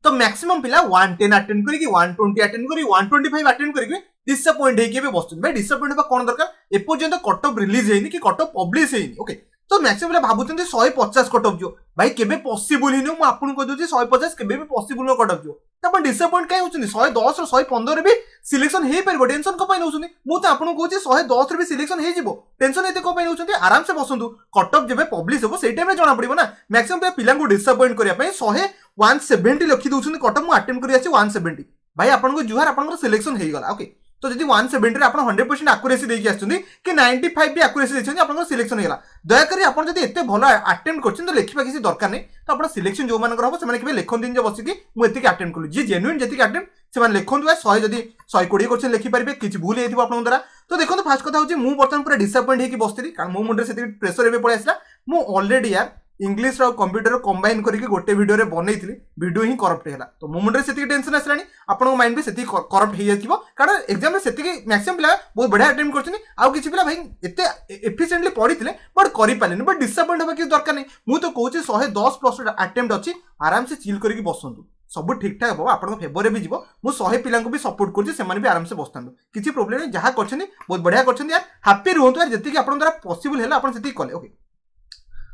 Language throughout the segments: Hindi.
तो मैक्सिमम पिला 110 अटेंड करी 120 अटेंड करी 125 अटेंड करी डिसअपॉइंट होके भी बसुन भाई डिसअपॉइंट होबा कोन दरकार एपर्यंत कट ऑफ रिलीज हेनी कि कट ऑफ पब्लिश हेनी ओके तो मैक्सिमम पिला भाबुचंती 150 कट ऑफ जो भाई केबे पॉसिबल हिनो मु आपन को दोची 150 केबे भी पॉसिबल न कट ऑफ जो त अपन डिसअपॉइंट काई होचनी 110 और 115 रे भी सिलेक्शन हे परबो टेंशन को पाई नउछनी मु त आपन को कोची 110 रे भी सिलेक्शन हे जिवो टेंशन एते को पाई नउछंती आराम से बसंतु कट ऑफ जेबे पब्लिश होबो सेई टाइम रे जणा पड़िबो ना मैक्सिमम पिला को डिसअपॉइंट करिया पई 170 लिखि दउछनी कट ऑफ मु अटेम्प्ट करि आछि 170 भाई आपन को जुहार आपन को सिलेक्शन हे गला ओके तो जदि 170 रे आपण 100% एक्यूरेसी देकी आछुनी कि 95 भी एक्यूरेसी देछन आपण सिलेक्शन हेला दया करी आपण जदि एते भलो अटेम्प्ट करछन तो लेखिबा किसी दरकार नै तो आपण सिलेक्शन जो मानकर हबो से माने केबे लेखन दिन जे बसी कि मु एते के अटेम्प्ट कलु जे जेन्युइन जेति के अटेम्प्ट से माने लेखन 100 जदि 120 क्वेश्चन लेखि परिबे किछि भूल हेतिबो आपण द्वारा तो देखो फास्ट कथा होची मु बर्तन पूरा डिसअपॉइंट हे कि बसतिली कारण मो मुंडे सेति प्रेशर एबे पळे आसला मु ऑलरेडी यार इंग्लिश और कंप्यूटर कंबाइन करके गोटे वीडियो रे बनैथिली वीडियो ही करप्ट हैला तो मो मुंडे सेति टेंशन आसलानी आपन माइंड भी सेति करप्ट हे जाथिबो कारण एग्जाम रे सेति मैक्सिमम पिला बहुत बढ़िया अटेम्प्ट करछनी आ किछि पिला भाई एते एफिशिएंटली पढिथिले बट करि पालेनी बट डिसअपॉइंट होबा कि दरकार नै मु तो कहूची 110+ अटेम्प्ट अछि आराम से चिल करके बसंतु सब ठीक ठाक हो आपन फेवर रे भी जीवो मु 100 पिला को भी सपोर्ट करछि से माने भी आराम से बसतांदु किछि प्रॉब्लम नै जहा करछनी बहुत बढ़िया करछनी यार हैप्पी रहंतु यार जति कि आपन द्वारा पॉसिबल हैला आपन सेति कले ओके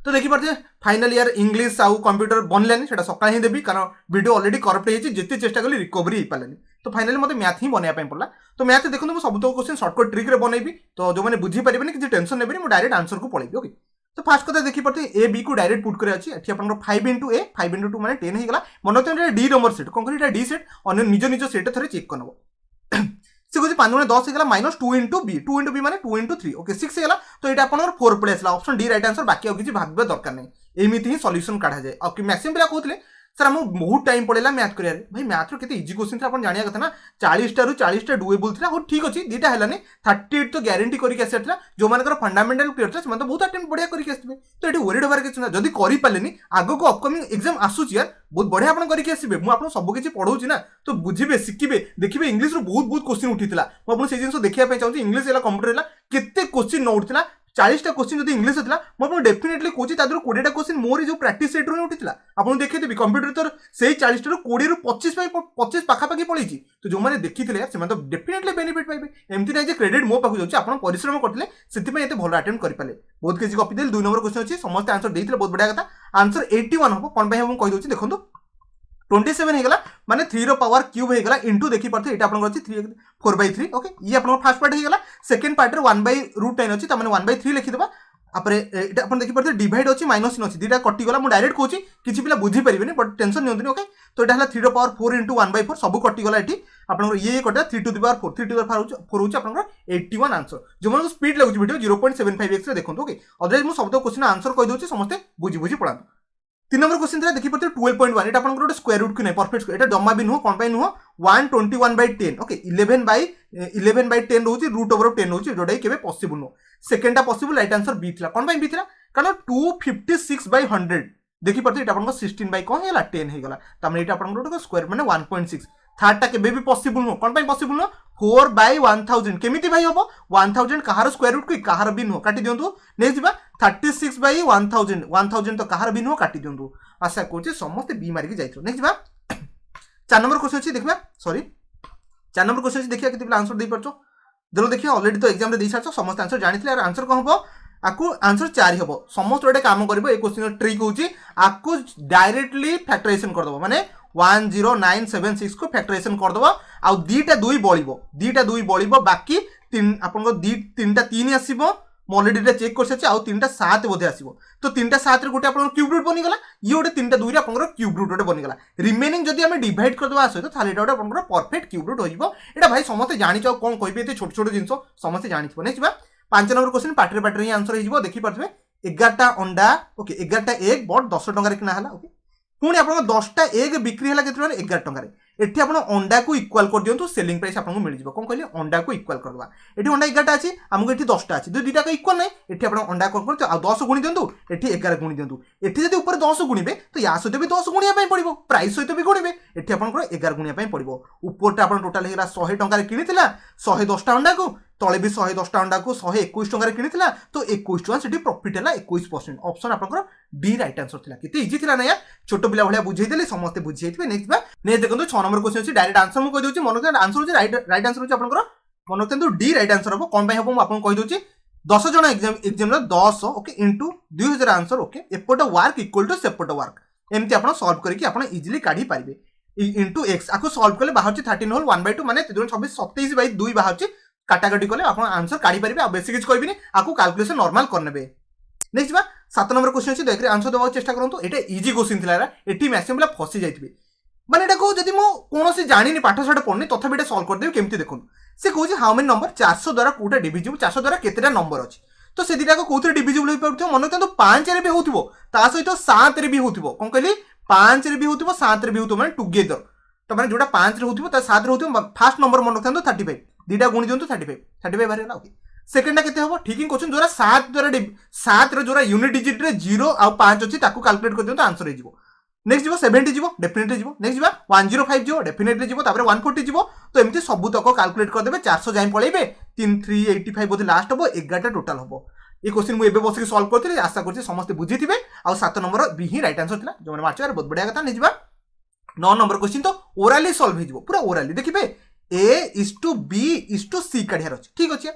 तो देखि पारते फाइनल ईयर इंग्लिश आउ कंप्यूटर बनलानी सेटा सकाळ ही देबी कारण वीडियो ऑलरेडी करप्ट हेछि जति चेष्टा कली रिकवरी हे पालानी तो फाइनली मते मैथ ही बनाया पय पड़ला तो मैथ देखो सब तो क्वेश्चन शॉर्टकट ट्रिक रे बनैबी तो जो माने बुझी परिबेनी कि टेंशन नेबेनी मु डायरेक्ट आंसर को पळेबी ओके तो फास्ट कथा देखि पारते ए बी को डायरेक्ट पुट करे अछि एठी आपन 5 * a 5 * 2 माने 10 हे गला मनोते डी नंबर सेट कोन करी डी सेट अन्य निज निज सेट थरे चेक करनबो से कुछ 5 * 10 हेगला -2 * b 2 * b माने 2 * 3 ओके 6 हेगला तो एटा आपन 4 पळे आसला ऑप्शन डी राइट आंसर बाकी आ किछि भाबबे दरकार नै एमिति ही सॉल्यूशन काढा जाय ओके मैक्सिमम पिला कहउतले सर हम बहुत टाइम पड़ेला मैथ करिया रे भाई मैथ रो केते इजी क्वेश्चन था अपन जानिया कथा ना 40 टा रु 40 टा डुएबल था हो ठीक अछि दीटा हेलानी 38 तो गारंटी करि के आसेतला जो मानकर फंडामेंटल क्लियर था से तो बहुत अटेम्प्ट बढ़िया करि के आसबे तो एटी वरीड होबार के जदी करि पालेनी आगो को अपकमिंग एग्जाम आसु यार बहुत बढ़िया अपन करि के आसीबे मु आपन सब किछि पढौछि ना तो बुझिबे सिखिबे देखिबे इंग्लिश रो बहुत क्वेश्चन उठितला मु आपन से जिंस देखिया पे चाहूछि इंग्लिश एला कंप्यूटर एला केते क्वेश्चन न उठितला 40 टा क्वेश्चन जदी इंग्लिश होतला मो आपन डेफिनेटली कोची तादरो 20 टा क्वेश्चन मोर जो प्रैक्टिस सेट रो उठितला आपन देखि देबी कंप्यूटर तो सेही 40 टा रो 20 रो 25 पाखा पाखी पळैछि तो जो माने देखिथिले यार से तो डेफिनेटली बेनिफिट पाइबे एमति नै जे क्रेडिट मो पाखु जाउछि आपन परिश्रम करथिले सेति पय एते भलो अटेम्प्ट करि पाले बहुत केजी कॉपी देल 2 नंबर क्वेश्चन अछि समस्त आंसर देथिले बहुत बढ़िया कथा आंसर 81 हबो कोन पय हम कहि दोछि देखंतु 27 हेगला माने 3 रो पावर क्यूब हेगला इनटू देखि परथे एटा आपन अछि 3 4/3 ओके ये आपन फर्स्ट पार्ट हेगला सेकंड पार्ट रे 1/√10 अछि त माने 1/3 लिखि देबा आपरे एटा अपन देखि परथे डिवाइड अछि माइनस न अछि दीटा कटि गला मु डायरेक्ट कहूछि किछि पिला बुझी परिबेनी बट टेंशन नियंतनी ओके तो एटा हला 3 रो पावर 4 * 1/4 सब कटि गला एठी आपन ये कटा 3 to the power 4 3 to the power 4 होछि आपन 81 आंसर जो मन स्पीड लागु वीडियो 0.75x रे देखंतु ओके अदरवाइज मु सब तो क्वेश्चन आंसर कहि दोछि समस्त बुझी पळा 3 नंबर क्वेश्चन था देखि परते 12.1 एटा आपन गोटे स्क्वायर रूट कि नै परफेक्ट एटा जम्मा भी नो कोन पय नो 121/10 ओके 11/10 होची रूट ओवर 10 होची जोडा केबे पॉसिबल नो सेकंड टा पॉसिबल राइट आंसर बी थिला कोन पय बी थिला कारण 256/100 देखि परते एटा आपन 16 / कोन हेला 10 हे गला त माने एटा आपन गोटे स्क्वायर माने 1.6 थर्ड टा केबे भी पॉसिबल नो कोन पय पॉसिबल नो 4/1000 केमिति भाई हबो 1000 कहार स्क्वायर रूट कि कहार भी नो काटि दियंतु नै जिबा 36/1000 1000 तो कहार भी नो काटि दियंतु आशा कोछि समस्त बी मारि के जाइतो नै जिबा 4 नंबर क्वेश्चन अछि देखबा सॉरी 4 नंबर क्वेश्चन अछि देखिया केते आंसर दे परछो जलो देखिया ऑलरेडी तो एग्जाम रे दे सारछो समस्त आंसर जानिथिले यार आंसर कोन हबो आकु आंसर 4 हबो समस्त ओडे काम करबो ए क्वेश्चन ट्रिक होछि आकु डायरेक्टली फैक्टराइजेशन कर दबो माने 10976 को फैक्टराइजेशन कर दबो आ दीटा 2 बळिबो बाकी 3 आपन को 3 टा 3 आसीबो मो ऑलरेडी चेक कर सछि आ 3 टा 7 बोधे आसीबो तो 3 टा 7 रे गोटे आपन क्यूब रूट बनि गला ये गोटे 3 टा 2 रे आपन क्यूब रूट गोटे बनि गला रिमेनिंग जदी हम डिवाइड कर दबा आसो तो थाले एटा आपन परफेक्ट क्यूब रूट होइबो एटा भाई समस्त जानि छ कोन कहबे एते छोट छोट जिंसो समस्त जानि छ नै छिबा 5 नंबर क्वेश्चन पाटरे ही आंसर हिजबो देखि परथबे 11 टा अंडा ओके 11 टा एग बट 10 टंका रे किना हला ओके पुणी आपन 10 टा एग बिक्री हला केते 11 टंका रे एठी आपण अंडा को इक्वल कर दियंतु सेलिंग प्राइस आपन मिल जिवो कोन कहली अंडा को इक्वल करबा एठी अंडा 11टा अछि हमको एठी 10टा अछि दुईटा को इक्वल नै एठी आपण अंडा कोन करतो आ 10 गुणी दियंतु एठी 11 गुणी दियंतु एठी जदी ऊपर 10 गुणीबे तो या सहित भी 10 गुणिया पई पड़िबो प्राइस सहित भी गुणीबे एठी आपण 11 गुणिया पई पड़िबो ऊपरटा आपण टोटल हेला 100 टंका रे किनिथिला 110टा अंडा को तले भी 110टा अंडा को 121 टंका रे किनिथिला तो 21 टंका सेठी प्रॉफिट हेला 21% ऑप्शन आपण डी राइट आंसर थिला केते इजी थिला ना यार छोटो पिला भलिया बुझेई देली समस्त बुझेई थिबे नेक्स्ट बा ने देखंतु 6 नंबर क्वेश्चन अछि डायरेक्ट आंसर मु कहि दोछि मन आंसर अछि राइट आंसर अछि आपण मन रखु डी राइट आंसर हम कौन हम आपको कही दूसरी 10 जन exam 10 okay into 2000 answer okay एपट वर्क इक्वल टू सेपट वर्क एमती आप सॉल्व करके आप इजिली काढ़ी पारे इंटू एक्स आपको सॉल्व कले बाहर 13 होल 1/2 माने 26 27/2 बाहर काटाकाटी कले आप आंसर काढ़ी पारे बेसी किसी कहबी आपको कैलकुलेशन नॉर्मल करने नेक्स्ट बा 7 नंबर क्वेश्चन अछि देखरे आंसर देबा चेष्टा करंतु एटा इजी क्वेश्चन थिला एटी मैक्सिमम पिला फसी जाइथिबे माने एटा को जदी मो कोनोसी जानिनी पाठ साठ पढनी तथा एटा सॉल्व कर देबे केमती देखुन से कहूँ हाउ मेनी नंबर 400 द्वारा कोटा डिविजिबल 400 द्वारा केतेटा नंबर अछि तो से दिटा को कोथरे डिविजिबल होई परथो मन तो 5 रे भी होथबो ता सहित 7 रे भी होथबो कोन कहली 5 रे भी होथबो 7 रे भी होथबो माने टुगेदर तो माने जोटा 5 रे होथबो ता 7 रे होथबो फर्स्ट नंबर मन रखथांतो 35 दिटा गुणी दियंतो 35 बाहर होला ओके सेकंड केते होबो ठीक इन क्वेश्चन जोरा 7 द्वारा 7 रे जोरा यूनिट डिजिट रे 0 आ 5 अछि ताकू कैलकुलेट कर दियंतो आंसर हे जिवो नेक्स्ट जीवो 70 जीवो डेफिनेटली जीवो नेक्स्ट जीवा 105 जीवो डेफिनेटली जीवो तापर 140 जीवो तो एमती सब तक कैलकुलेट कर देबे 400 जाय पळेबे 3385 बोधे लास्ट हबो 11टा टोटल हबो ये क्वेश्चन मु एबे बसके सॉल्व करथि आशा करछि समस्त बुझिथिबे आ 7 नंबर बी ही राइट आंसर थिला जो माने माचर बहुत बढ़िया कथा नै जीवा 9 नंबर क्वेश्चन तो ओराली सॉल्व हे जीवो पूरा ओराली देखिबे A:B:C काढियार अछि ठीक अछि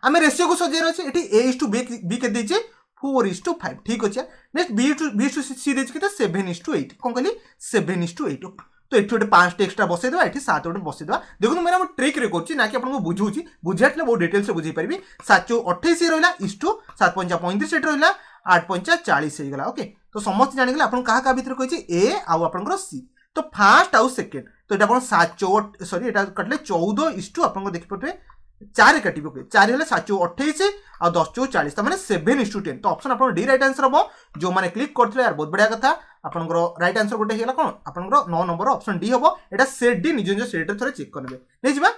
आमे रेशियो को सजेर अछि एठी A:B के दैछे 4:5 ठीक अछि नेक्स्ट B:C देछि के 7:8 कोन कहली 7:8 तो एठी 5 एक्स्ट्रा बसै देबा एठी 7 बसै देबा देखो मेरा ट्रिक रे करछि ना कि आपन को बुझौछि बुझाटले बहुत डिटेल से बुझै परबी 7:28 रहला इष्टु 7:35 सेट रहला 8:40 हे गला ओके तो समस्त जानि गेला आपन कहा भीतर कहछि A आ आपन को C तो फर्स्ट आउ सेकंड तो एटा आपन 7 सॉरी एटा कटले 14 इष्टु आपन को देखि पड़बे 4 काटिबो के 4 हेले 7:28 आ 10:40 त माने 7:10 तो ऑप्शन आपन डी राइट आंसर हबो जो माने क्लिक करथले यार बहुत बढ़िया कथा आपन राइट आंसर गोटे हेला कोन आपन 9 नंबर ऑप्शन डी हबो एटा सेट डी निज निज सेट रे थोरे चेक करबे नै जिबा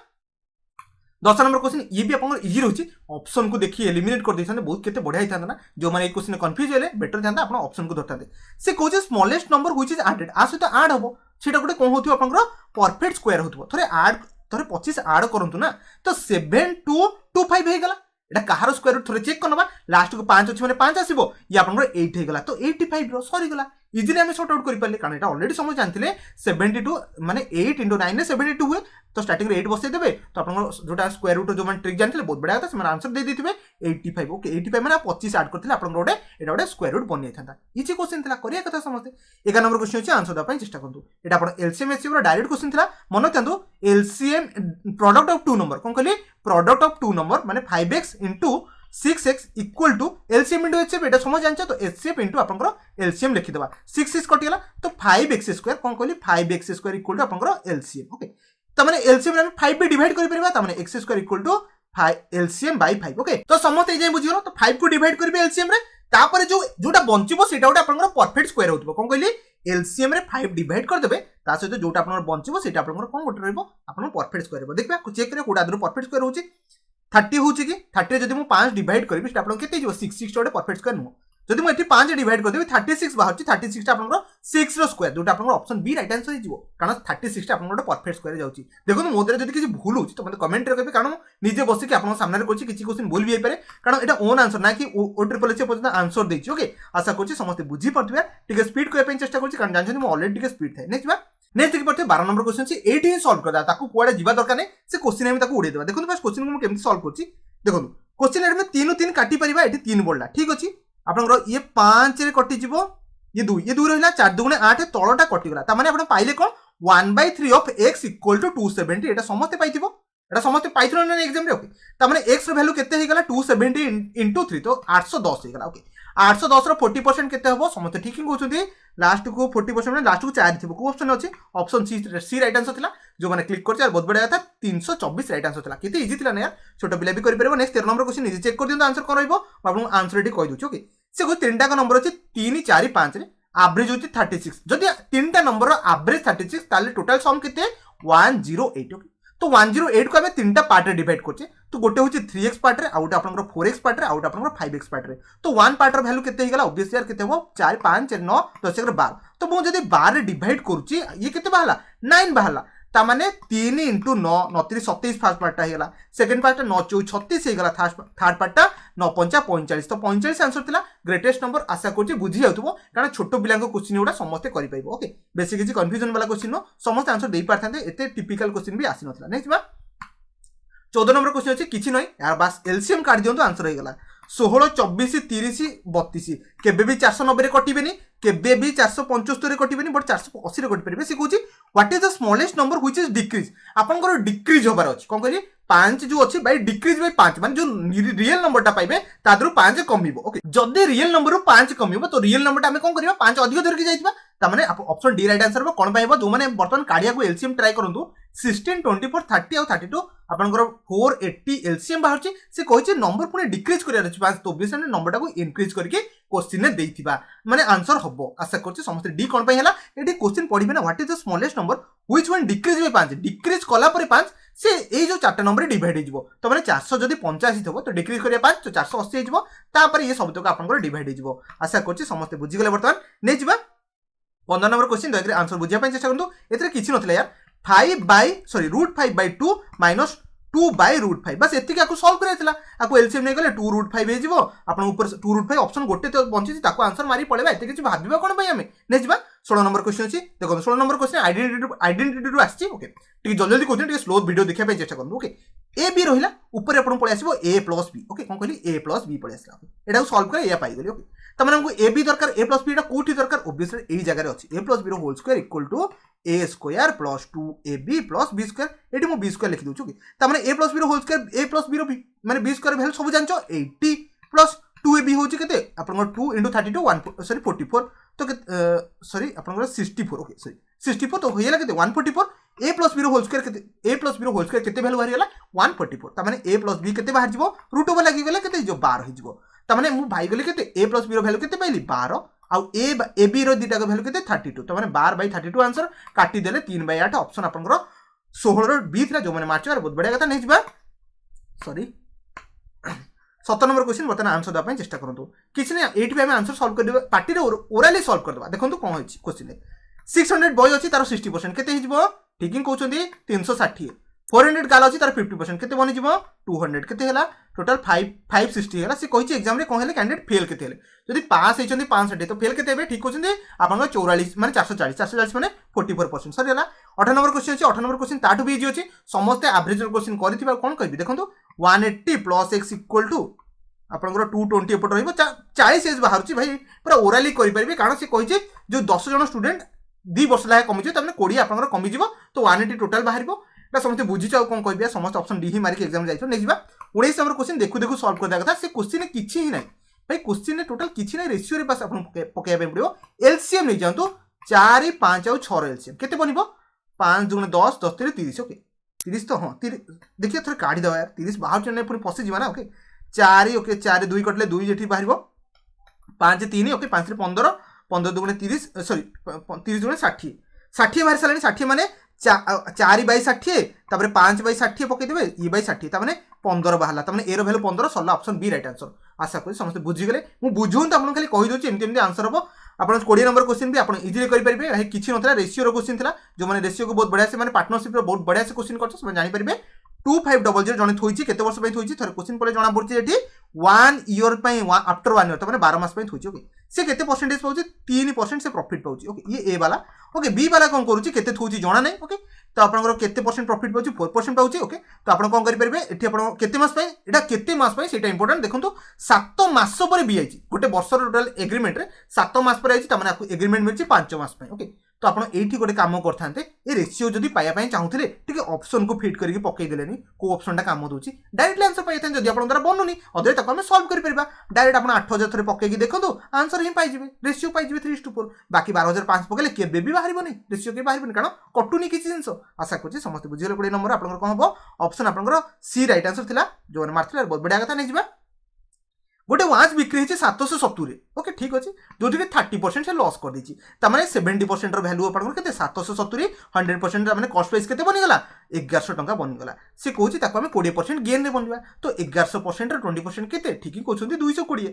10 नंबर क्वेश्चन ये भी आपन इजी रहउची ऑप्शन को देखि एलिमिनेट कर दैछन बहुत केते बढ़िया हितांदा ना जो माने ए क्वेश्चन कंफ्यूज हेले बेटर थांदा आपन ऑप्शन को धरतांदे से कोजे smallest number which is added आ सहित ऐड हबो सेटा गोटे कोन होथिबो आपन परफेक्ट स्क्वायर होथिबो थोरे ऐड थोरे 25 ऐड करंतु ना तो 7225 हे गला एटा कहार स्क्वायर रूट थोरे चेक करनबा लास्ट को 5 अछि माने 5 आसीबो या आपन 8 हे गला तो 85 रो सॉरी गला इजीली हम सॉर्ट आउट करि पाले कारण एटा ऑलरेडी समझ जानथिले 72 माने 8 * 9 ने 72 हुए तो स्टार्टिंग रे 8 बसै देबे तो आपन जोटा स्क्वायर रूट जो मन ट्रिक जानथिले बहुत बढ़िया था से आंसर दे देथिबे 85 ओके 85 माने 25 ऐड करथिले आपन गोटे एटा गोटे स्क्वायर रूट बनि थांता इजी क्वेश्चन थिला करिया कथा समझते 11 नंबर क्वेश्चन अछि आंसर दा पय चेष्टा करंतु एटा आपन एलसीएम एचसीएम रो डायरेक्ट क्वेश्चन थिला मन रखंतु एलसीएम प्रोडक्ट ऑफ 2 नंबर कोन कहली प्रोडक्ट ऑफ 2 नंबर माने 5x * 6x equal to LCM into HCF एटा समझ जानछ तो एचसीएफ इंटू आपन एलसीएम लिखि देबा 6x कटि गेला तो 5x² कोन कहली 5x² इक्वल टू आपन एलसीएम ओके त माने एलसीएम रे 5 पे डिवाइड करि परबा त माने x² equal to 5 LCM by 5 okay तो समस्त ए जे बुझियो तो 5 को डिवाइड करबे एलसीएम रे तापर जो जोटा बंचिबो सेटा गोटे आपन परफेक्ट स्क्वायर होतबो कोन कहली एलसीएम रे 5 डिवाइड कर देबे ता सहित जोटा आपन बंचिबो सेटा आपन कोन गोटे रहबो आपन परफेक्ट स्क्वायर रहबो देखबा चेक करे कोडा दरो परफेक्ट स्क्वायर होची 30 होची कि 30 जदि मु 5 डिवाइड करबी सेटा आपन केते जिवो 66 गोटे परफेक्ट स्क्वायर नो जदि मु एठी 5 डिवाइड कर देबी 36 बाहरची 36 टा आपन 6 रो स्क्वायर जोटा आपन ऑप्शन बी राइट आंसर हिजिवो कारण 36 टा आपन गोटे परफेक्ट स्क्वायर जाउची देखो मोदरे जदि किछि भूल होची तो मते कमेंट रे कहबे कारण निजे बसि कि आपन सामने रे कोछि किछि क्वेश्चन भूल भी होई पारे कारण एटा ओन आंसर ना कि ओ ट्रिपल एच पर्यंत आंसर देछि ओके आशा करछि समस्त बुझी परथिबे टिके स्पीड कोइ पे चेष्टा करछि कारण जानछन मु ऑलरेडी टिके स्पीड थाए नेक्स्ट बा नेक्स्ट देखि परथे 12 नंबर क्वेश्चन छी एठी ही सॉल्व करदा ताकू कोडे जिबा दरकार नै से क्वेश्चन हम ताकू उडे देबा देखो फर्स्ट क्वेश्चन को मु केमति सॉल्व करछि देखो क्वेश्चन रे में 3 3 काटी परिबा एठी 3 बोलला ठीक अछि आपन ये 5 रे कटि जिवो ये 2 रहला 4 2 8 तळटा कटि गला त माने आपन पाइले कोन 1/3 ऑफ x इक्वल टू 270 एटा समस्त पाइथिबो एटा समस्त पाइथरो न एग्जाम रे ओके त माने x रो वैल्यू केते हे गला 270 * 3 तो 810 हे गला ओके 810 रो 40% केते हबो समस्त ठीक ही कहउछथि लास्ट को 40% माने लास्ट को 4 थिबो को ऑप्शन अछि ऑप्शन सी राइट आंसर थिला जो माने क्लिक करछ बहुत बढ़िया था 324 राइट आंसर थिला केते इजी थिला ना यार छोटो पिला भी करि परबो नेक्स्ट 13 नंबर क्वेश्चन निजे चेक कर दियौ आंसर कोन रहइबो आपन आंसर रेडी कहि दोछ ओके से को तीनटा का नंबर अछि 3 4 5 रे एवरेज होची 36 जदि तीनटा नंबर रो एवरेज 36 ताले टोटल सम केते 108 ओके तो 108 को आम 3टा पार्ट डिवाइड करछे तो गोटे हूँ 3x पार्ट आउ गए आपंकर 4x पार्ट आउ गए आपंकर 5x पार्ट तो 1 पार्ट वैल्यू केते होगला ऑब्वियसली यार केते हो 4 5 9 10 12 तो मु जदी 12 डिवाइड करूची ये केते बाहला 9 बाहला ता माने 3 इंटू 9 9 3 27 फर्स्ट पार्टा होगा सेकेंड पार्टा 9 4 36 होगा थर्ड पार्टा 9 5 45 तो 45 आंसर थिला ग्रेटेस्ट नंबर आशा करछि बुझी जाउथबो कारण छोट पिलांको क्वेश्चन गुडा समस्त करि पाइबो ओके बेसी किछि कंफ्यूजन वाला क्वेश्चन नो समस्त आंसर देई पारथांते एते टिपिकल क्वेश्चन भी आसी नथला नेक्स्ट बा 14 नंबर क्वेश्चन अछि किछि नै यार बस एलसीएम काढ दियंतो आंसर हो गला 16 24 30 32 केबे भी 490 रे कटिबेनी केबे भी 475 रे कटिबेनी बट 480 रे कटि परिबे से कहूची what is the smallest number which is decrease आपनकर डिक्रीज होबार अछि कोन कहली 5 जो अछि बाय डिक्रीज बाय 5 माने जो रियल नंबर टा पाइबे तादरु 5 कमिबो ओके जदी रियल नंबर रु 5 कमिबो तो रियल नंबर टा हमें कोन करिबा 5 अधिक धर के जाइबा ता माने ऑप्शन डी राइट आंसर कोन पाइबो जो माने बर्तमान काढिया को एलसीएम ट्राई करंतु 16 24 30 और 32 आपनकर 480 एलसीएम बाहरची से कहिचे नंबर पुने डिक्रीज करिया अछि 5 24 ने नंबर टा को इंक्रीज करके क्वेश्चन ने देइथिबा माने आंसर हबो आशा करछि समस्त डी कोन पय हला एठी क्वेश्चन पढिबे ना what is the smallest number which one decrease by 5 decrease कला परे 5 से ए जो चारटा नंबर डिवाइड हो जिवो तो माने 400 जदी 85 थबो तो डिक्रीज करिया 5 तो 480 हो जिवो तापर ये सब तक आपनकर डिवाइड हो जिवो आशा करछि समस्त बुझि गेले बर्तमान नै जिबा 15 नंबर क्वेश्चन दयकरे आंसर बुझिया पय चेष्टा करंतु एतरे किछि नथला यार 5 बाय सॉरी √5/2 माइनस 2 बाय √5 बस एतिक आकु सॉल्व करे थिला आकु एलसीएम नै गले 2 √5 हे जिवो आपन ऊपर 2 √5 ऑप्शन गोटे तो बंची ताको आंसर मारी पळेबा एते किछि भाबिबा कोन भाई हमें नै जिबा 16 नंबर क्वेश्चन अछि देखो 16 नंबर क्वेश्चन आइडेंटिटी टू आछि ओके टी जल्दी क्वेश्चन टी स्लो वीडियो देखिया पे चेष्टा करनु ओके ए बी रहिला ऊपर अपन पळे आसीबो a + b ओके कोन कहली a + b पळे आसला एटा सॉल्व करे या पाई गली ओके त माने हमको a b दरकार a + b एटा कोठी दरकार ऑब्वियसली एही जगह रे अछि a + b रो whole square equal to a square + 2ab + b square एटी मो b स्क्वायर लिखि दोछु ओके त माने a + b रो होल स्क्वायर a + b रो माने b स्क्वायर वैल्यू सब जानचो 80 + 2ab होची केते आपन 2 * 32 1 सॉरी 44 तो सॉरी आपन 64 ओके सॉरी 64 तो होइला केते 144 a + b रो होल स्क्वायर केते a + b रो होल स्क्वायर केते वैल्यू बाहर गेला 144 त माने a + b केते बाहर जिवो रूट ओवर लागि गेला केते जो 12 हो जिवो त माने मु भाई गेले केते a + b रो वैल्यू केते पाइली 12 आउ a b रो दिटा वैल्यू केते 32 त माने 12/32 आंसर काटी देले 3/8 ऑप्शन आपनकर 16 रो b थिला जो माने मार्च बहुत बढ़िया कथा नै जिबा सॉरी 17 नंबर क्वेश्चन बर्तन आंसर दबा चेष्टा करंतु किछ नै एठी पे हम आंसर सॉल्व कर देबा पार्टी रे ओरली सॉल्व कर देबा देखंतु कोन होछि क्वेश्चन 600 बॉय अछि तार 60% केते हिजबो ठीकिंग कहउछंती 360 400 गाल अछि तार 50% केते बनि जिवो 200 केते हला टोटल 560 हला से कहिछि एग्जाम रे कोन हेले कैंडिडेट फेल केते हेले जदि पास हेचंती 560 तो फेल केते हेबे ठीक कहउछंती आपन 44 माने 440 माने 44% सरी हला 18 नंबर क्वेश्चन अछि 18 नंबर क्वेश्चन ताठु भी इजी अछि समस्त एवरेज क्वेश्चन करिथिबा कोन कहबी देखंतु 180 + x = आपनकर 220 एपट रहइबो 40 एज बाहरछि भाई पूरा ओरली करि परिबे कारण से कहिछि जो 10 जन स्टूडेंट 2 वर्ष लागे कमी जे तमने 20 आपनकर कमी जिवो तो 180 टोटल बाहरिबो एटा समस्त बुझिछ आ कोन कहबे समस्त ऑप्शन डी ही मारि के एग्जाम जाइछो नै जिबा 19 नंबर क्वेश्चन देखु देखु सॉल्व कर दे कथा से क्वेश्चन किछि ही नै भाई क्वेश्चन ने टोटल किछि नै रेशियो रे पास आपन पकेबे पड़िबो एलसीएम नै जानतो 4 5 और 6 एलसीएम केते बनिबो 5 * 10 10 * 30 ओके 30 तो हां 30 देखिए थोड़ा काढी दवा यार 30 बाहर चने पुनी पसी जिवा ना ओके 4 ओके 4 2 कटले 2 जेठी बाहरिबो 5 3 ओके 5 रे 15 15 2 30 सॉरी 30 2 60 60 बाहर सालानी 60 माने 4/60 तापर 5/60 पके देबे ई बाय 60 ता माने 15 बाहला ता माने ए रो वैल्यू 15 सल्ला ऑप्शन बी राइट आंसर आशा करी समस्त बुझी गेले मु बुझुन त आपन खाली कहि दोची एमती आंसर हबो आपन 20 नंबर क्वेश्चन भी आपन इजीली करि परिबे भाई किछि नथला रेशियो रो क्वेश्चन थिला जो माने रेशियो को बहुत बढ़िया से माने पार्टनरशिप रो बहुत बढ़िया से क्वेश्चन करछ से जानि परिबे 2500 जने थोइची केते वर्ष पय थोइची थर क्वेश्चन पले जणा पड़ची एठी 1 ईयर पय आफ्टर 1 ईयर त माने 12 मास पय थोइची ओके से केते परसेंटेज पाउची 3% से प्रॉफिट पाउची ओके ये ए वाला ओके बी वाला कोन करूची केते थोइची जणा नै ओके तो आपनकर केते परसेंट प्रॉफिट पाउची 4% पाउची ओके तो आपन कोन करि परिबे एठी आपन केते मास पय एटा केते मास पय सेटा इंपोर्टेंट देखंतु 7 मास पर बी आइची गोटे वर्ष टोटल एग्रीमेंट रे 7 मास पर आइची त माने आपको एग्रीमेंट मिलची 5 मास पय ओके तो आपण एठी गोटे काम करथांते ए रेशियो जदी पाया पय चाहुथिले ठीक ऑप्शन को फिट करके पकई देलेनी को ऑप्शन टा काम दोची डायरेक्टली आंसर पाइथां जदी आपण द्वारा बननुनी अदरे तक हम सॉल्व कर परबा डायरेक्ट आपण 8000 थरे पकई देखंतु आंसर ही पाइ जिवे रेशियो पाइ जिवे 3:4 बाकी 12005 पकेले केबे भी बाहरिबोनी रेशियो के बाहरिबोनी कारण कटुनी किछि जिंस आशा करछि समस्त बुझिले 20 नंबर आपनकर कोन हबो ऑप्शन आपनकर सी राइट आंसर थिला जो मारथिला बहुत बढ़िया कथा नै जिबा गोटे वाच बिक्री होती 770 ओके ठीक अच्छे जो 30% से लॉस कर देती तार 70% भैल्यू आप 770 100% मैंने कस्ट प्राइस के बनीगला 1100 टंका बनीगला सी कौन आम 20% गेन में बनवा तो 1100% 20% के ठीक ही कहते 220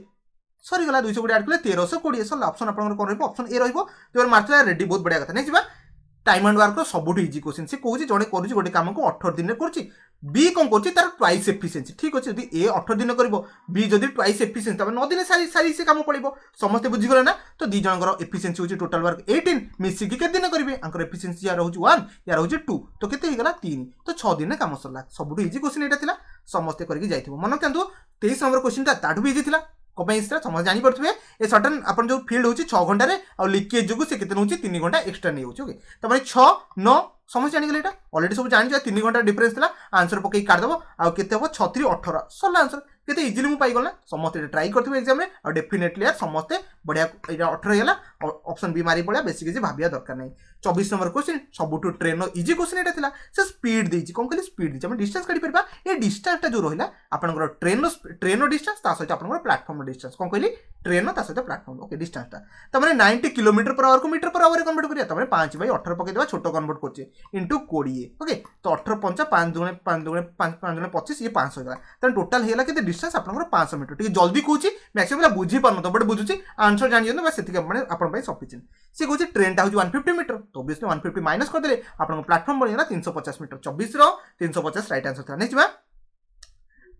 सरीगला 220 आड कले 1320 सरला ऑप्शन आप कौन रही ऑप्शन ए रही मार्च रेडी बहुत बढ़िया कथा नहीं टाइम एंड वर्क सब इजी क्वेश्चन सी कौन जड़े कर गोटे कम को 18 दिन में कर बी कौन कर तार ट्वाइस एफिशिएंसी ठीक अच्छे जब ए 18 दिन कर बी जब ट्वाइस एफिशिएंसी 9 दिन सारी से कम पड़ो समस्ते बुझीगले ना तो दी जनकर एफिशिएंसी होची टोटल वर्क 18 मिसिकी के दिन करेंगे आंकर एफिशिएंसी यार होची 1 यार होची 2 तो केते हिगला 3 तो 6 दिन में काम सरला सब इजी क्वेश्चन एटा थिला समस्ते करके जाइथिबो मन रखंतु 23 नंबर क्वेश्चन ताठू भी इजी थिला कहीं समझ जापे ये सडन आप जो फील्ड होची 6 घंटे और लिकेज जो से 3 घंटा एक्सट्रा नहीं होची ओके तो 6 9 समझ जानिगले एटा ऑलरेडी सब जानि 3 घंटा डिफरेंस थिला आंसर पकई काट दबो आ केते हो 6 3 18 सरला आंसर केते इजीली मु पाई गला समस्ते ट्राई करथिबो एग्जाम रे और डेफिनेटली यार समस्ते बढ़िया एटा 18 हैला ऑप्शन बी मारी पड़िया बेसी किसी भाबिया दरकार नहीं 24 नंबर क्वेश्चन सबुठु ट्रेन इजी क्वेश्चन एटा थिला से स्पीड देछि कोन कहली स्पीड देछि हम डिस्टेंस काढी परबा ए डिस्टेंसटा जो रहिला आपनकर ट्रेन डिस्टेंस ता सहित आपनकर प्लेटफॉर्म डिस्टेंस कोन कहली ट्रेन ता सहित प्लेटफॉर्म ओके डिस्टेंसटा त माने 90 किलोमीटर पर आवर को मीटर पर आवर कन्वर्ट करिया त माने 5/18 पके देबा छोटो कन्वर्ट करछे इनटू 20 ओके तो 18 5 5 दुणे 5 दुणे 5 5 दुणे 25 ये 500 होला त टोटल हेला केते डिस्टेंस आपनकर 500 मीटर ठीक जल्दी कहूची मैक्सिमम बुझी पारन तो बट बुझुची आंसर जानि जनो बस सेति माने आपन पई सफिशिएंट से कहूची ट्रेन टा होची 150 मीटर तो ऑब्वियसली 150 माइनस कर देले आपन प्लेटफॉर्म बनिला 350 मीटर 24 रो 350 राइट आंसर था नहीं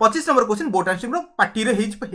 25 number question boat and stream पार्टी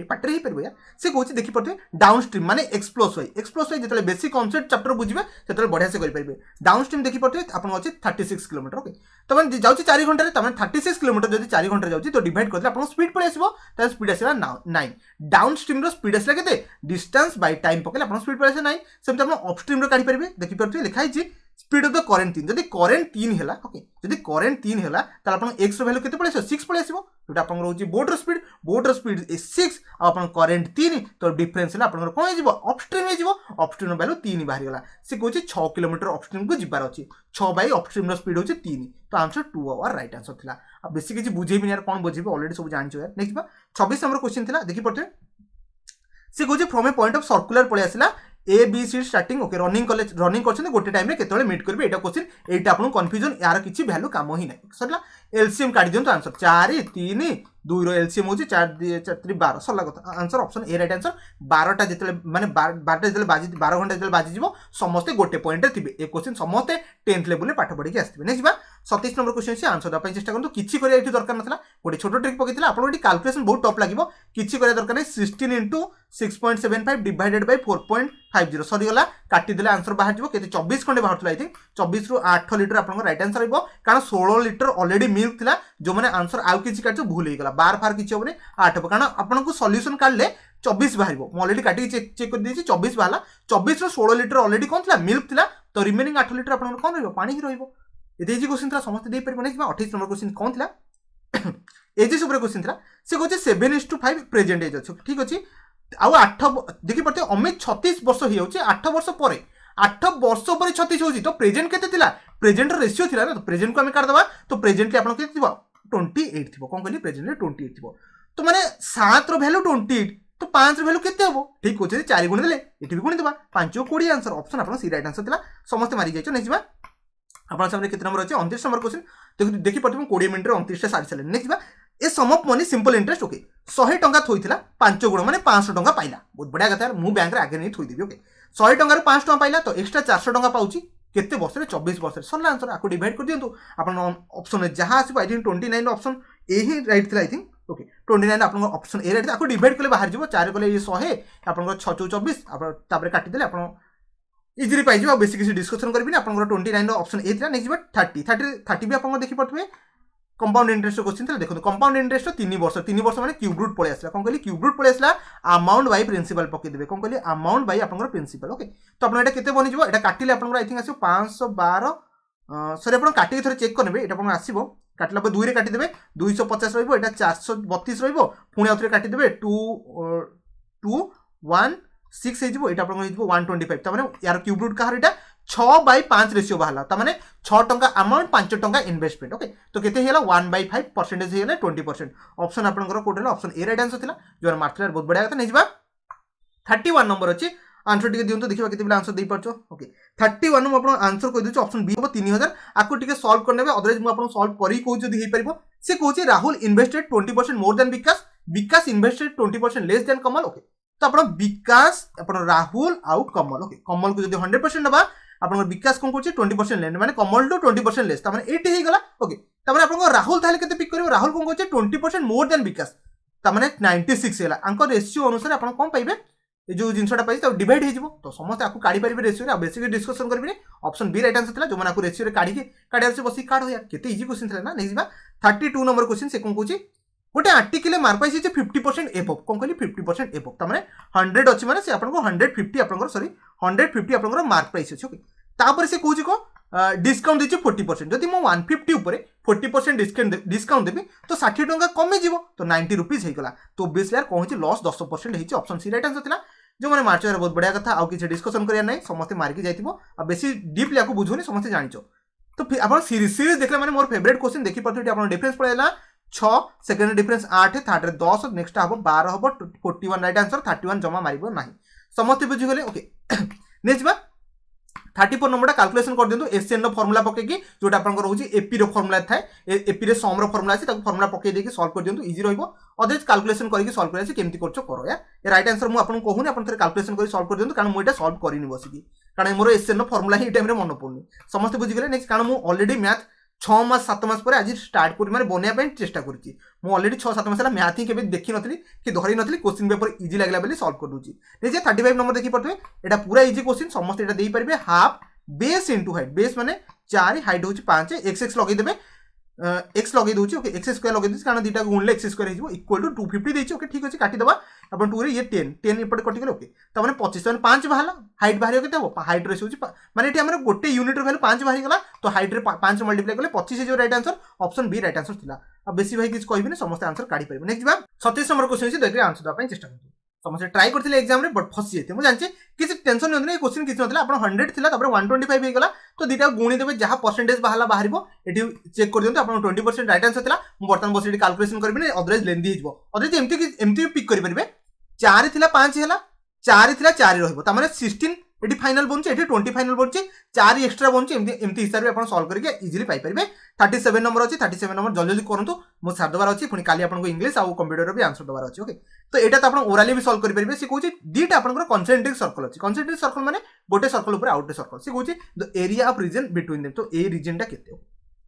पार्टी पार यार से कौन देखी पड़े डाउन स्ट्रीम माने एक्सप्लोसिव जो बेसिक कॉन्सेप्ट चैप्टर बुझे से बढ़िया से करेंगे डाउन स्ट्रीम देखी पड़े आप 36 किलोमीटर ओके तो मैंने जाऊँ 4 घंटे 36 किलोमीटर जब 4 घंटे जाऊँ तो डिवाइड करते आप स्पीड पड़े आसो स्पीड आसला 9 डाउन स्ट्रीम स्पीड आसला के डिस्टेंस बाय टाइम पकड़े आप स्पीड पड़े 9 सेमती आप अपस्ट्रीम काढ़ी पारे देखी पारे लिखाई स्पीड ऑफ द करेंट 3 जब करेंट 3 है ओके जब करेंट 3 है तो आप एक्स वैल्यू के पड़े 6 पड़े आसो जोटा आप रोचे बोटर स्पीड 6 आप करेंट 3 तो डिफरेंस है आप कौन हो अपस्ट्रीम वैल्यू 3 बाहरी गला से कौन 6 किलोमीटर अपस्ट्रीम को जीवार अच्छी 6 बाई अपस्ट्रीम स्पीड हो 3 तो आंसर 2 आवर राइट आंसर था अब बेसी किसी बुझेबी यार कौन बुझेबी ऑलरेडी सब जान यार नेक्स्ट 26 नंबर क्वेश्चन था देखी पड़ते से कौन from a point of circular पड़े आसला A B C starting okay running कर गोटे टाइम केतले मीट करेंगे यहाँ क्वेश्चन यहाँ आपको कन्फ्यूजन यार किसी भैल्यू काम ही ना सरला एलसीएम काढ़ी दिखाँ आंसर 4 3 2 रो एलसीएम हो 4 3 12 सरला कथा answer option A right answer 12टा जिते माने 12टा जिते बाजी 12 घंटा जिते बाजी जीवो समस्ते गोटे पॉइंट थे ए क्वेश्चन समस्ते 10th लेवल में पाठ पढ़ी आसते नेक्स्ट 27 नंबर क्वेश्चन से आंसर देवाई चेष्टा करूँ किसी करिया दरकार ना गोटे छोट ट्रिक पकड़ा आपको कैलकुलेशन बहुत टफ लगे किसी करिया दरकार नहीं 16 इंटू 6.75 डिवाइडेड बाय 4.50 सरीगला काटिदेले आंसर बाहर जाव के 24 खंडे बाहर आई थिंक 24 रु 8 लिटर आप राइट आंसर रहा कारण 16 लिटर ऑलरेडी मिल्क थिला जो मैंने आंसर आउ किसी काट भूल हो गला बार फार किसी हेनी 8 हम कारण आपको सल्यूशन काढ़ले 24 बाहर ऑलरेडी काटिक चेक कर 24 बाहर 24 रु 16 लिटर ऑलरेडी कौन था मिल्क थिला तो रिमेनिंग 8 लिटर आप कौन रही पानी ही रही इजी क्वेश्चन था समस्त दे पारे 28 नंबर क्वेश्चन कौन था एजेस क्वेश्चन था से कहे 7:5 प्रेजेंट एज अच्छे ठीक अच्छे आउ 8 देखी पड़ते अमित 36 वर्ष हो 8 वर्ष पर 8 वर्ष पर 36 हो तो प्रेजेंट के प्रेजेंट रेशियो थी ना तो प्रेजेंट को आम काटदे तो प्रेजेंट आप 28 थी कौन कहली प्रेजेंट 28 थी तो मैंने 7 वैल्यू 28 तो 5 वैल्यू के हम ठीक अच्छे 4 गुणी देले ये भी गुणी देवा 5 20 आंसर ऑप्शन आप सी राइट आंसर था समस्त मारी जाइए नहीं आप केते नंबर अच्छे 29 नंबर क्वेश्चन देखी पड़े 20 मिनट 29 सारी सारे next a sum of money simple interest okay 100 टंका थोड़ा 5 गुण मैंने 500 टंका पाइला बहुत बढ़िया कथा यार मु बैंक आगे नहीं थोदेवी ओके 100 टंका 5 टंका पाइला तो एक्सट्रा 400 टंका पाऊँ केते वर्ष 24 वर्ष सरला आंसर आपको डिवाइड कर दिंतु आप ऑप्शन जहाँ आसो I think 29 option A he right थी आई थिंक ओके 29 आप ऑप्शन ए राइट आपको डिवाइड कले बाहर जीव 4 कले 100 आप 6 24 आप काटिदेले आप इजिली पाई बेसी किसी डिस्कसन करेंगे आप 29 ऑप्शन ए था नेक्स्ट 30 भी आप देखी पड़े कंपाउंड इंटरेस्ट क्वेश्चन था देखो कंपाउंड इंटरेस्ट 3 वर्ष मैंने क्यूब रूट पड़े आसला कौन कहली क्यूब रूट पड़े आसला अमाउंट बाय प्रिंसिपल पकईदे कौन कहली अमाउंट बाय आप प्रिंसिपल ओके तो आप केते बनी जाए काटिले आप आई थिंक आसो 512 सरी आप काटिक थोड़े चेक करेंगे ये आसो काटला 2 रे काटिदेवे 250 रही 432 पुणी आउ थे काटिदेवे 2 1 6 हो 125 यार क्यूब रूट कहार यहाँ 6/5 रेशियो बाहर ताने 6 टंका अमाउंट 5 टंका इन्वेस्टमेंट ओके तो केते हेला 1/5% हेला 20%। ऑप्शन आपनकर कोड हेला ऑप्शन ए राइट आंसर थिला जो मार्क बहुत बढ़िया कथा नै जिबा 31 नंबर अछि आंसर टिके दियंतो देखिबा केते बिला आंसर दे परछो ओके 31 नु आपण आंसर कहि दछु ऑप्शन बी हो 3000 आको टिके सॉल्व करनेबे अदरवाइज मु आपण सॉल्व करी कहू जदी हे परबो से कहूची राहुल इन्वेस्टेड 20% मोर देन विकास विकास इन्वेस्टेड 20% लेस देन कमल ओके तो आपण विकास आपण राहुल आउ कमल ओके कमल को जदी 100% नबा आपण विकास कोन कहूची 20% लेन माने कमल टू 20% लेस त माने 80 हे गला ओके त माने आपण राहुल थाले केते पिक करबो राहुल कोन कहूची 20% मोर देन विकास त माने 96 हेला अंक रेशियो अनुसार आपण कोन पाइबे ए जो जिनसटा पाइछ त डिवाइड हे जिवो तो समस्त आकु काढी परिबे रेशियो रे बेसिक डिस्कशन करबे ऑप्शन बी राइट आंसर थिला जो माने आकु रेशियो रे काढी के काढिया से बसी काढ हो यार केते इजी क्वेश्चन थिला ना नै जिबा 32 नंबर क्वेश्चन से कोन कहूची गोटे आर्टिकल मार्क पाइछ जे 50% एबव कोन कहली 50% एबव त माने 100 अछि माने से आपन को 150 आपन को सॉरी 150 आपन को मार्क प्राइस अछि ओके तापर से कहूची को डिस्काउंट देछि 40% जदि मो 150 ऊपर 40% डिस्काउंट देबी तो 60 टंका कमे जिवो तो 90 रुपीस हे गला तो ऑब्वियसली यार कहूची लॉस 10% हेछि ऑप्शन सी राइट आंसर थिला जो माने मार्च बहुत बढ़िया कथा आउ किछ डिस्कशन करिया नै समस्त मार के जाइतिबो आ बेसी डीपली आको बुझोनी समस्त जानिचो तो आपण सीरीज देखले माने मोर फेवरेट क्वेश्चन देखि परथि आपण डिफरेंस पड़ेला 6 सेकंड डिफरेंस 8 थर्ड रे 10 नेक्स्ट हबो 12 हबो 41 राइट आंसर 31 जमा मारिबो नाही समस्त बुझि गले ओके नेक्स्ट बा 34 नंबर कैलकुलेशन कर दियंतु एसएन रो फार्मूला पके की जोटा आपन को रहउची एपी रो फार्मूला थाए एपी रे सम रो फार्मूला अछि ताको फार्मूला पके देकी सॉल्व कर दियंतु इजी रहइबो अदरवाइज कैलकुलेशन करके सॉल्व करैछि केमति करछो करो या ए राइट आंसर मु आपन कहूनी आपन थरे कैलकुलेशन करी सॉल्व कर दियंतु कारण मु एटा सॉल्व करिनि बसिकी कारण मोर एसएन रो फार्मूला ही टाइम रे मन पड़नी समस्त बुझि गेले नेक्स्ट कारण मु ऑलरेडी मैथ 6 मास 7 मास पर आज स्टार्ट करी माने बनिया पे चेष्टा करछि मु ऑलरेडी 6 7 मास ला मैथ ही केबे देखि नथली कि धरि नथली क्वेश्चन पेपर इजी लागला बेली सॉल्व कर दूची जे 35 नंबर देखि पड़थबे एटा पूरा इजी क्वेश्चन समस्त एटा देई परिबे half base into height base माने 4 हाइट होची 5 x लगे देबे x लगे दोची ओके x स्क्वायर लगे दिस कारण दीटा गुणले x स्क्वायर हिजबो इक्वल टू 250 देची ओके ठीक अछि काटी दबा अपन 2 रे ये 10 इपटे कटि गेल ओके त माने 25 माने 5 बाहला हाइट बाहरियो केते हो हाइट रेशियो होची माने एठी हमर गोटे यूनिट रो वैल्यू 5 बाहरी गला तो हाइट रे 5 मल्टीप्लाई करले 25 जो right answer option B right answer थिला अब बेसी भाई किछ कहबिने समस्त आंसर काढी परिबो नेक्स्ट बा 27 नंबर क्वेश्चन अछि देखि आंसर द पई चेष्टा करतु समस्त ट्राई करथिले एग्जाम रे बट फसी जेते मु जानछि किछ टेंशन नथले क्वेश्चन किछ नथला आपण 100 थिला तपर 125 हे गला तो दीटा गुणी देबे जहा परसेंटेज बाहला बाहरिबो एठी चेक कर दियंतु आपण 20% राइट आंसर थिला मु बर्तन बस एठी कैलकुलेशन करबिने अदरवाइज लेंदी हिजबो अदरवाइज एमती पिक करि परिबे 4 थिला 5 हैला 4 थिला 4 रहइबो त माने 16 एठी फाइनल बनछि एठी 20 फाइनल बनछि 4 एक्स्ट्रा बनछि एमती हिसाब रे आपण सॉल्व करके इजीली पाई परिबे 37 नंबर अछि 37 नंबर जल्दी जल्दी करंतु मो सार दबार अछि पुनी काली आपण को इंग्लिश आ कंप्यूटर रो भी आंसर दबार अछि ओके तो एटा त आपण ओरली भी सॉल्व करि परिबे से कहूछि दीटा आपण को कंसेंट्रिक सर्कल अछि कंसेंट्रिक सर्कल माने गोटे सर्कल ऊपर आउट सर्कल से कहूछि the area of region between them तो ए रीजन टा केते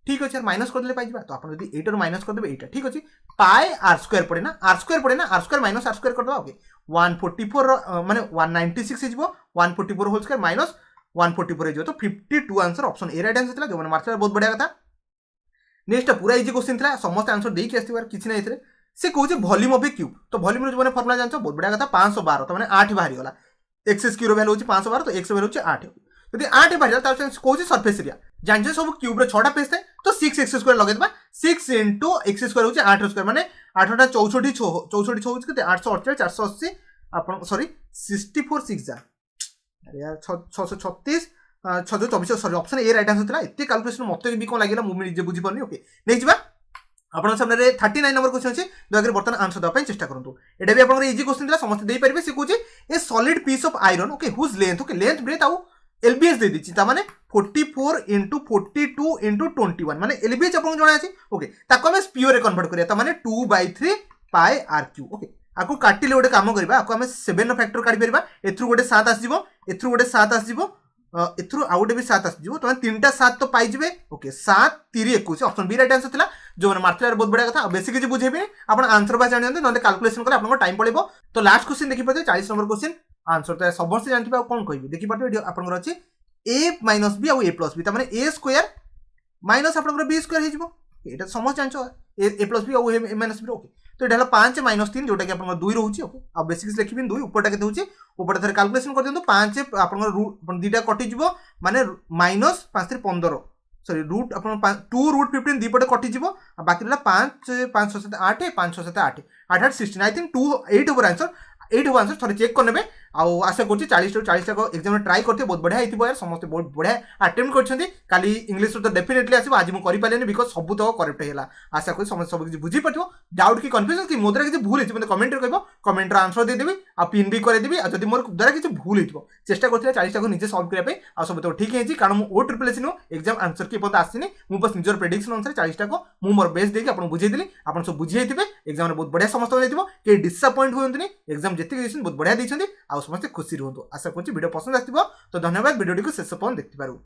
ठीक अछि यार माइनस कर देले पाइ जबा तो आपण यदि 8 रो माइनस कर देबे एटा ठीक अछि पाई आर स्क्वायर पड़े ना R square minus R square कर दबा ओके 144 माने 196 हिजबो 144 होल स्क्वायर माइनस 144 हिजबो तो 52 answer option A right answer थिला जो माने मार्क्स बहुत बढ़िया कथा नेक्स्ट पूरा इजी क्वेश्चन थिला समस्त आंसर देई के आस्तिबार किछ नै इथरे से कहूछि वॉल्यूम ऑफ ए क्यूब तो वॉल्यूम रो माने फार्मूला जानछो बहुत बढ़िया कथा 512 तो माने 8 बाहरी गला x क्यूब रो वैल्यू होछि 512 तो x वैल्यू होछि 8 यदि 8 बाहरी गला त कहूछि सरफेस एरिया जानछो सब क्यूब रो 6टा फेस थाए तो 6x स्क्वायर लगे दबा 6 x स्क्वायर होछि 8 स्क्वायर माने 8 टा 64 64 होछि केते 848 480 आपण सॉरी 64 6 जा अरे यार 636 624 sorry option A right answer थिला एते कैलकुलेशन मते भी कोन लागिला मु निजे बुझी परनी ओके नेक्स्ट बा आपण सामने रे 39 नंबर क्वेश्चन अछि दयाकर बर्तन आंसर द पई चेष्टा करंतु एटा भी आपण इजी क्वेश्चन थिला समस्त देई परिबे से कहूछि a solid piece of iron okay whose length okay length breadth आउ एलबीएस दे दिछि ता माने 44 * 42 * 21 माने एलबीएस आपण जणा अछि ओके ताको हम स्पीयर रे कन्वर्ट करिया ता माने 2/3 पाई आर क्यू ओके आको काटिले गोटे काम करबा आको हम 7 रो फैक्टर काढि परबा एथरु गोटे 7 आसी जिवो एथरु गोटे 7 आसी जिवो एथरु आउटे भी 7 आसी जिवो तो 3टा 7 तो पाई जिवे okay 7 3 21 option B right answer थिला जो माने मार्क्स बहुत बढ़िया कथा बेसिक जे बुझेबे आपण आंसर बा जानि नते कैलकुलेशन करे आपण टाइम पड़ेबो तो लास्ट क्वेश्चन देखि परते 40 नंबर क्वेश्चन आंसर तो सबसे जानथिबा कोन कहबी देखि परते आपण अछि a - b आ a + b त माने a स्क्वायर माइनस आपण b स्क्वायर हिजबो एटा समझ जानछो a + b आ a - b ओके तो एटा हला 5 - 3 जोटा कि आपण 2 रहउची ओके आ बेसिकली लिखिबिन 2 ऊपरटा केते होची ऊपरटा थरे कैलकुलेशन कर दियंतु 5 आपण रूट आपण दीटा कटि जिवो माने माइनस 5 3 15 सॉरी रूट आपण 2 रूट 15 दीपटे कटि जिवो आ बाकी रहला 5 5 6 7 8 5 6 7 8 8 8 16 I think 2 8 over answer 8 over answer थरे चेक करनेबे आउ आशा करुँच 40 ରୁ 40 टा एग्जाम ट्राए करते बहुत बढ़िया होइथिबो यार समस्त बहुत बढ़िया अटेम्प्ट करछंती काली इंग्लिश तो डेफिनेटली आसीबो आज मु करि पालेनी बिकॉज सब तो करेक्ट हैला आशा करी समस्त सब किछि बुझी पटियो डाउट की कंफ्यूजन की मोद्रा किछि भूल हिछि मते कमेंट रे कहबो कमेंट रा आंसर दे देबी आ पिन भी करे देबी आ जदी मोर द्वारा किछि भूल हिथिबो चेष्टा करथिला 40 टा को निजे सॉल्व करिया पे आ सब तो ठीक हेछि कारण मु ओ ट्रिपल एस नो एग्जाम आंसर की पद आसिनी मु बस निजर प्रेडिक्शन अनुसार 40 टा को मु मोर बेस्ट देके आपन बुझेई देली आपन सब बुझी हेतिबे एग्जाम रे बहुत बढ़िया समस्त होइथिबो के डिसअपॉइंट होयंतनी एग्जाम जति क्वेश्चन बहुत बढ़िया दैछंती आ समस्त खुशी रहंतु आशा करछि वीडियो पसंद आथिबो तो धन्यवाद वीडियो को शेष पॉइंट देखथिबारु।